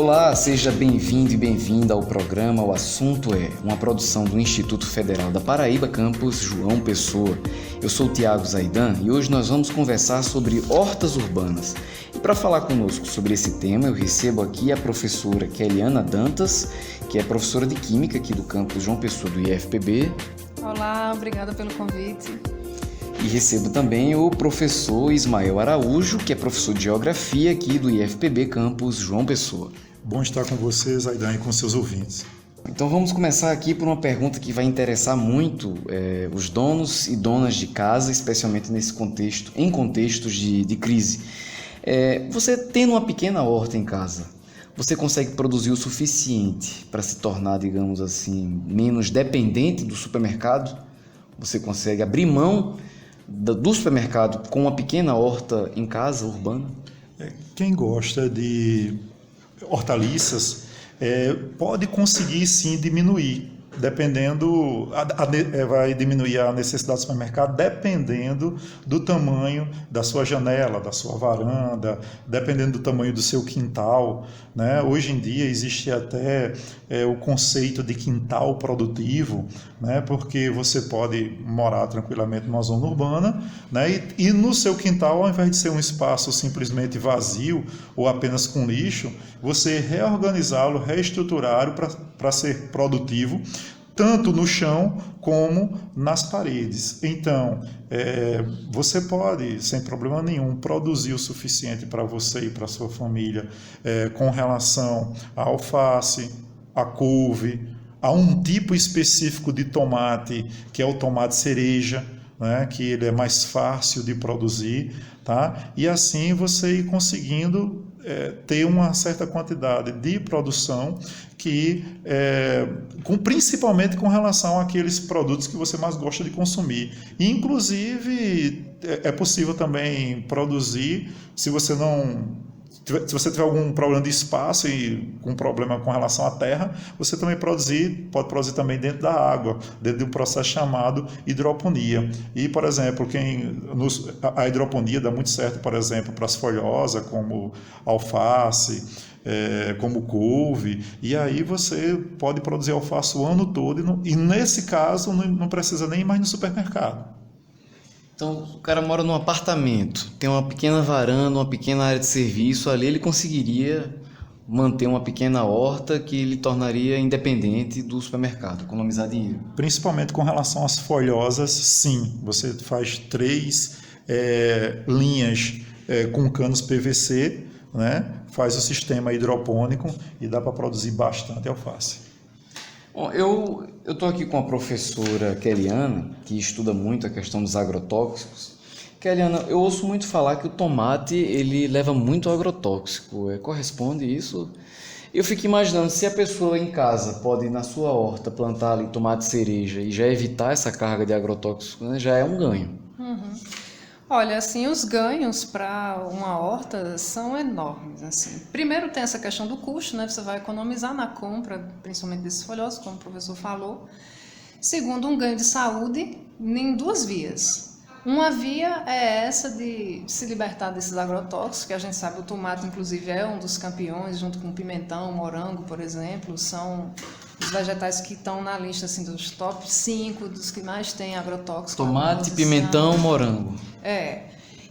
Olá, seja bem-vindo e bem-vinda ao programa O Assunto É, uma produção do Instituto Federal da Paraíba, campus João Pessoa. Eu sou o Tiago Zaidan e hoje nós vamos conversar sobre hortas urbanas. E para falar conosco sobre esse tema, eu recebo aqui a professora Keliana Dantas, que é professora de Química aqui do campus João Pessoa do IFPB. Olá, obrigada pelo convite. E recebo também o professor Ismael Araújo, que é professor de Geografia aqui do IFPB Campus João Pessoa. Bom estar com vocês, Aidan, e com seus ouvintes. Então vamos começar aqui por uma pergunta que vai interessar muito os donos e donas de casa, especialmente em contextos de crise. Você tendo uma pequena horta em casa, você consegue produzir o suficiente para se tornar, digamos assim, menos dependente do supermercado? Você consegue abrir mão do supermercado com uma pequena horta em casa, urbana? Quem gosta de hortaliças pode conseguir sim diminuir, dependendo, vai diminuir a necessidade do supermercado dependendo do tamanho da sua janela, da sua varanda, dependendo do tamanho do seu quintal, né? Hoje em dia existe até o conceito de quintal produtivo, né? Porque você pode morar tranquilamente numa zona urbana, né? E no seu quintal, ao invés de ser um espaço simplesmente vazio ou apenas com lixo, você reorganizá-lo, reestruturá-lo para ser produtivo, tanto no chão como nas paredes. Então, você pode, sem problema nenhum, produzir o suficiente para você e para a sua família com relação à alface, à couve, a um tipo específico de tomate, que é o tomate cereja, né, que ele é mais fácil de produzir, tá? E assim você ir conseguindo ter uma certa quantidade de produção que, principalmente com relação àqueles produtos que você mais gosta de consumir. E, inclusive, é possível também produzir, se você tiver algum problema de espaço e um problema com relação à terra, você também pode produzir também dentro da água, dentro de um processo chamado hidroponia. E, por exemplo, a hidroponia dá muito certo, por exemplo, para as folhosas, como alface, como couve, e aí você pode produzir alface o ano todo, e nesse caso não precisa nem ir mais no supermercado. Então, o cara mora num apartamento, tem uma pequena varanda, uma pequena área de serviço, ali ele conseguiria manter uma pequena horta que ele tornaria independente do supermercado, economizar dinheiro. Principalmente com relação às folhosas, sim. Você faz 3 linhas com canos PVC, né? Faz o sistema hidropônico e dá para produzir bastante alface. Bom, eu estou aqui com a professora Keliana, que estuda muito a questão dos agrotóxicos. Keliana, eu ouço muito falar que o tomate ele leva muito agrotóxico. Corresponde isso? Eu fico imaginando, se a pessoa em casa pode, na sua horta, plantar ali tomate cereja e já evitar essa carga de agrotóxicos, né, já é um ganho. Olha, assim, os ganhos para uma horta são enormes, assim. Primeiro tem essa questão do custo, né? Você vai economizar na compra, principalmente desses folhosos, como o professor falou. Segundo, um ganho de saúde em 2 vias. Uma via é essa de se libertar desses agrotóxicos, que a gente sabe o tomate, inclusive, é um dos campeões, junto com o pimentão, o morango, por exemplo, são os vegetais que estão na lista assim, dos top 5 dos que mais têm agrotóxicos. Tomate, pimentão, morango.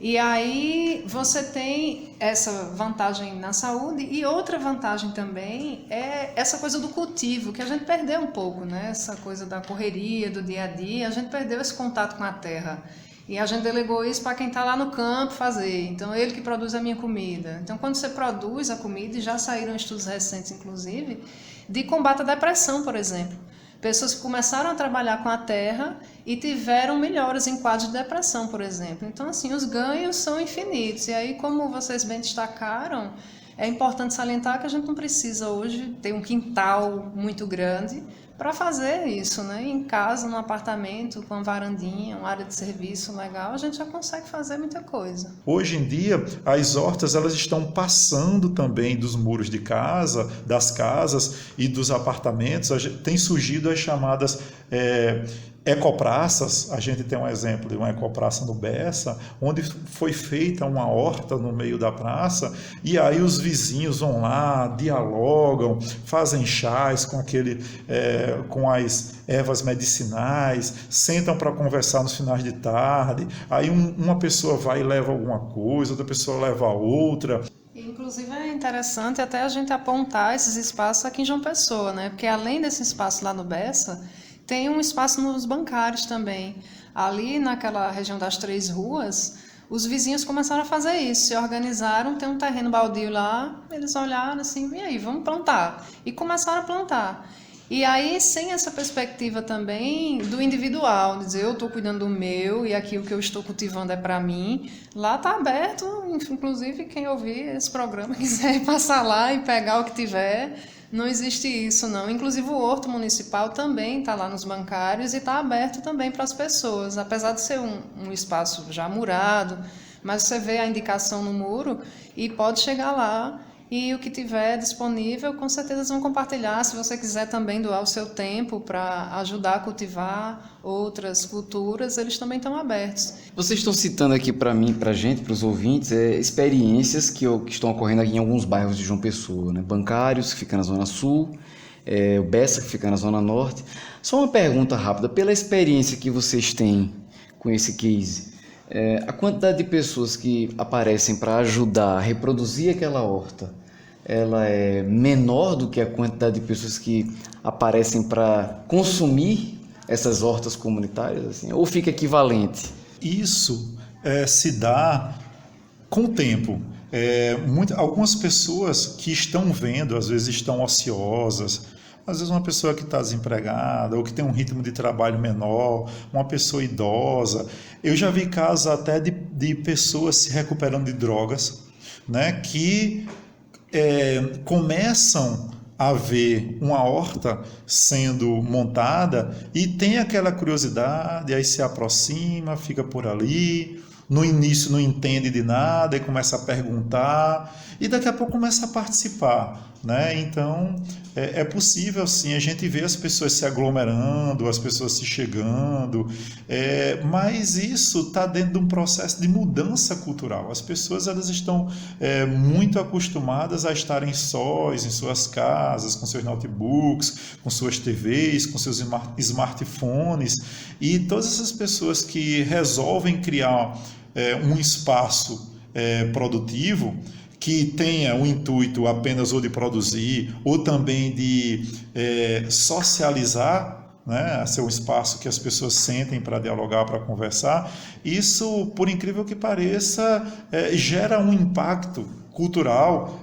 E aí você tem essa vantagem na saúde, e outra vantagem também é essa coisa do cultivo, que a gente perdeu um pouco, né? Essa coisa da correria, do dia a dia, a gente perdeu esse contato com a terra. E a gente delegou isso para quem está lá no campo fazer. Então, ele que produz a minha comida. Então, quando você produz a comida, e já saíram estudos recentes, inclusive, de combate à depressão, por exemplo. Pessoas que começaram a trabalhar com a terra e tiveram melhoras em quadros de depressão, por exemplo. Então, assim, os ganhos são infinitos. E aí, como vocês bem destacaram, é importante salientar que a gente não precisa hoje ter um quintal muito grande para fazer isso, né? Em casa, num apartamento, com uma varandinha, uma área de serviço legal, a gente já consegue fazer muita coisa. Hoje em dia, as hortas elas estão passando também dos muros de casa, das casas e dos apartamentos. Tem surgido as chamadas ecopraças, a gente tem um exemplo de uma ecopraça no Bessa, onde foi feita uma horta no meio da praça, e aí os vizinhos vão lá, dialogam, fazem chás com as ervas medicinais, sentam para conversar nos finais de tarde, aí uma pessoa vai e leva alguma coisa, outra pessoa leva outra. Inclusive é interessante até a gente apontar esses espaços aqui em João Pessoa, né? Porque além desse espaço lá no Bessa, tem um espaço nos bancários também. Ali naquela região das 3 ruas, os vizinhos começaram a fazer isso, se organizaram, tem um terreno baldio lá, eles olharam assim, e aí, vamos plantar. E começaram a plantar. E aí, sem essa perspectiva também do individual, dizer eu estou cuidando do meu e aqui o que eu estou cultivando é para mim, lá está aberto, inclusive quem ouvir esse programa quiser passar lá e pegar o que tiver, não existe isso não. Inclusive o Horto Municipal também está lá nos bancários e está aberto também para as pessoas, apesar de ser um espaço já murado, mas você vê a indicação no muro e pode chegar lá. E o que tiver disponível, com certeza eles vão compartilhar. Se você quiser também doar o seu tempo para ajudar a cultivar outras culturas, eles também estão abertos. Vocês estão citando aqui para mim, para a gente, para os ouvintes, experiências que estão ocorrendo aqui em alguns bairros de João Pessoa, né? Bancários, que fica na Zona Sul, o Bessa, que fica na Zona Norte. Só uma pergunta rápida, pela experiência que vocês têm com esse case, a quantidade de pessoas que aparecem para ajudar a reproduzir aquela horta, ela é menor do que a quantidade de pessoas que aparecem para consumir essas hortas comunitárias, assim, ou fica equivalente? Isso se dá com o tempo. Algumas pessoas que estão vendo, às vezes estão ociosas, às vezes uma pessoa que está desempregada ou que tem um ritmo de trabalho menor, uma pessoa idosa. Eu já vi casos até de pessoas se recuperando de drogas, né, que começam a ver uma horta sendo montada e tem aquela curiosidade, aí se aproxima, fica por ali, no início não entende de nada e começa a perguntar e daqui a pouco começa a participar, né? Então é possível sim a gente ver as pessoas se aglomerando, as pessoas se chegando, mas isso está dentro de um processo de mudança cultural. As pessoas elas estão muito acostumadas a estarem sós em suas casas, com seus notebooks, com suas TVs, com seus smartphones, e todas essas pessoas que resolvem criar um espaço produtivo que tenha o intuito apenas ou de produzir ou também de socializar, né, ser um espaço que as pessoas sentem para dialogar, para conversar, isso, por incrível que pareça, gera um impacto cultural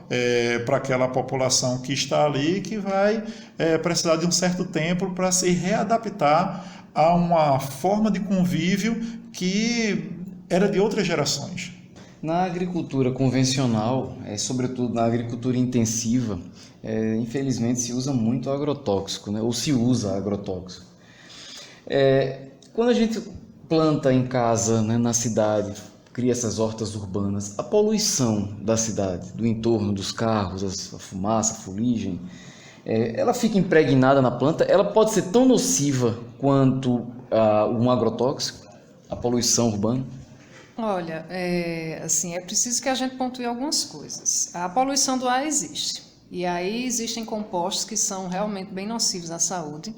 para aquela população que está ali, que vai precisar de um certo tempo para se readaptar a uma forma de convívio que era de outras gerações. Na agricultura convencional, sobretudo na agricultura intensiva, infelizmente se usa muito agrotóxico, né? Ou se usa agrotóxico. Quando a gente planta em casa, né, na cidade, cria essas hortas urbanas, a poluição da cidade, do entorno dos carros, a fumaça, a fuligem, ela fica impregnada na planta, ela pode ser tão nociva quanto um agrotóxico, a poluição urbana? Olha, assim, é preciso que a gente pontue algumas coisas. A poluição do ar existe, e aí existem compostos que são realmente bem nocivos à saúde,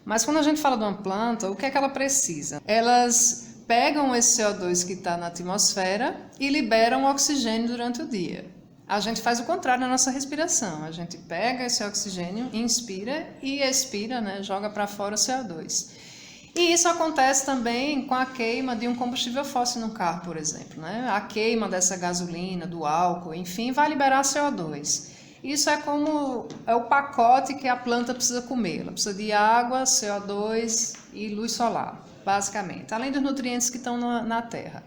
mas quando a gente fala de uma planta, o que é que ela precisa? Elas pegam esse CO2 que está na atmosfera e liberam oxigênio durante o dia. A gente faz o contrário na nossa respiração, a gente pega esse oxigênio, inspira e expira, né, joga para fora o CO2. E isso acontece também com a queima de um combustível fóssil no carro, por exemplo, né? A queima dessa gasolina, do álcool, enfim, vai liberar CO2. Isso é como o pacote que a planta precisa comer. Ela precisa de água, CO2 e luz solar, basicamente, além dos nutrientes que estão na terra.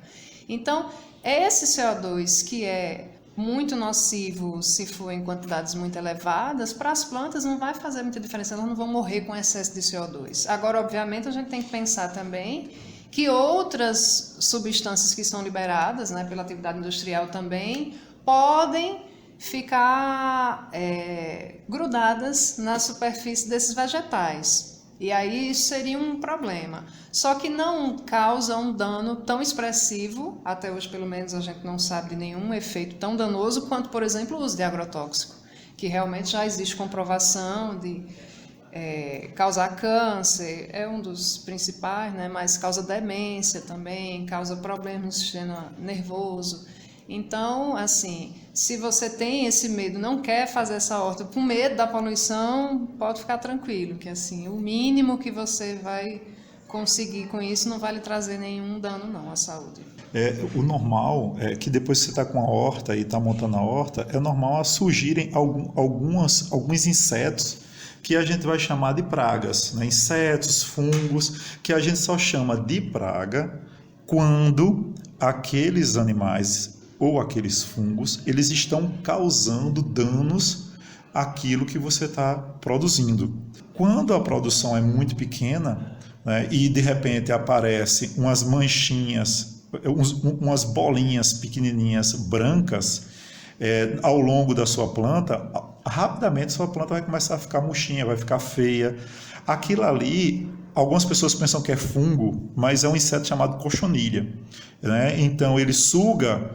Então, esse CO2 que é muito nocivo se for em quantidades muito elevadas, para as plantas não vai fazer muita diferença, elas não vão morrer com excesso de CO2. Agora, obviamente, a gente tem que pensar também que outras substâncias que são liberadas, né, pela atividade industrial também, podem ficar grudadas na superfície desses vegetais. E aí isso seria um problema. Só que não causa um dano tão expressivo, até hoje pelo menos a gente não sabe de nenhum efeito tão danoso quanto, por exemplo, o uso de agrotóxico, que realmente já existe comprovação de causar câncer, é um dos principais, né? Mas causa demência também, causa problemas no sistema nervoso. Então, assim, se você tem esse medo, não quer fazer essa horta com medo da poluição, pode ficar tranquilo, que assim, o mínimo que você vai conseguir com isso não vai lhe trazer nenhum dano não à saúde. O normal é que depois que você está com a horta e está montando a horta, é normal surgirem alguns insetos que a gente vai chamar de pragas, né? Insetos, fungos, que a gente só chama de praga quando aqueles animais ou aqueles fungos, eles estão causando danos àquilo que você está produzindo. Quando a produção é muito pequena, né, e de repente aparecem umas manchinhas, umas bolinhas pequenininhas brancas ao longo da sua planta, rapidamente sua planta vai começar a ficar murchinha, vai ficar feia. Aquilo ali, algumas pessoas pensam que é fungo, mas é um inseto chamado cochonilha, né? Então ele suga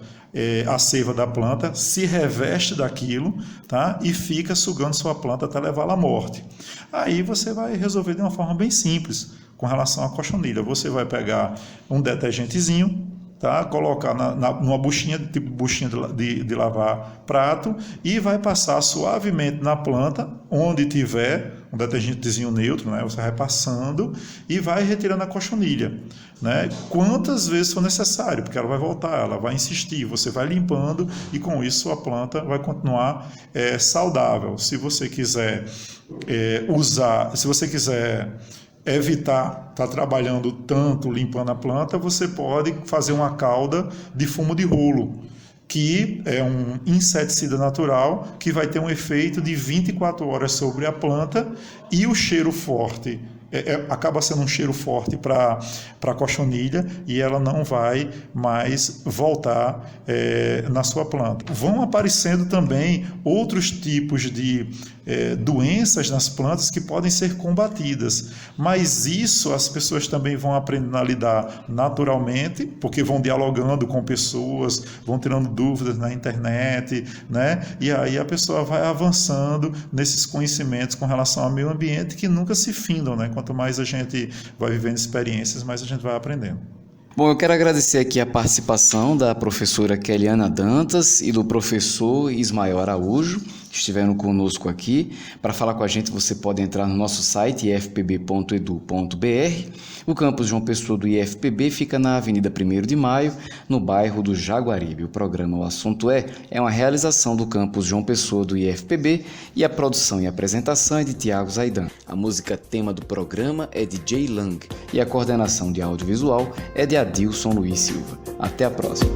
a seiva da planta, se reveste daquilo, tá? E fica sugando sua planta até levá-la à morte. Aí você vai resolver de uma forma bem simples com relação à cochonilha. Você vai pegar um detergentezinho, tá? Colocar numa buchinha, tipo buchinha de lavar prato, e vai passar suavemente na planta, onde tiver um detergentezinho neutro, né? Você vai passando e vai retirando a cochonilha, né? Quantas vezes for necessário, porque ela vai voltar, ela vai insistir, você vai limpando e com isso sua planta vai continuar saudável. Se você quiser se você quiser evitar estar trabalhando tanto limpando a planta, você pode fazer uma calda de fumo de rolo, que é um inseticida natural que vai ter um efeito de 24 horas sobre a planta, e o cheiro forte acaba sendo um cheiro forte para a cochonilha, e ela não vai mais voltar na sua planta. Vão aparecendo também outros tipos de doenças nas plantas que podem ser combatidas, mas isso as pessoas também vão aprendendo a lidar naturalmente, porque vão dialogando com pessoas, vão tirando dúvidas na internet, né? E aí a pessoa vai avançando nesses conhecimentos com relação ao meio ambiente, que nunca se findam, né? Quanto mais a gente vai vivendo experiências, mais a gente vai aprendendo. Bom, eu quero agradecer aqui a participação da professora Keliana Dantas e do professor Ismael Araújo, que estiveram conosco aqui. Para falar com a gente, você pode entrar no nosso site ifpb.edu.br. O campus João Pessoa do IFPB fica na Avenida 1º de Maio, no bairro do Jaguaribe. O programa O Assunto é uma realização do campus João Pessoa do IFPB, e a produção e apresentação é de Tiago Zaidan. A música tema do programa é de Jay Lang e a coordenação de audiovisual é de Adilson Luiz Silva. Até a próxima.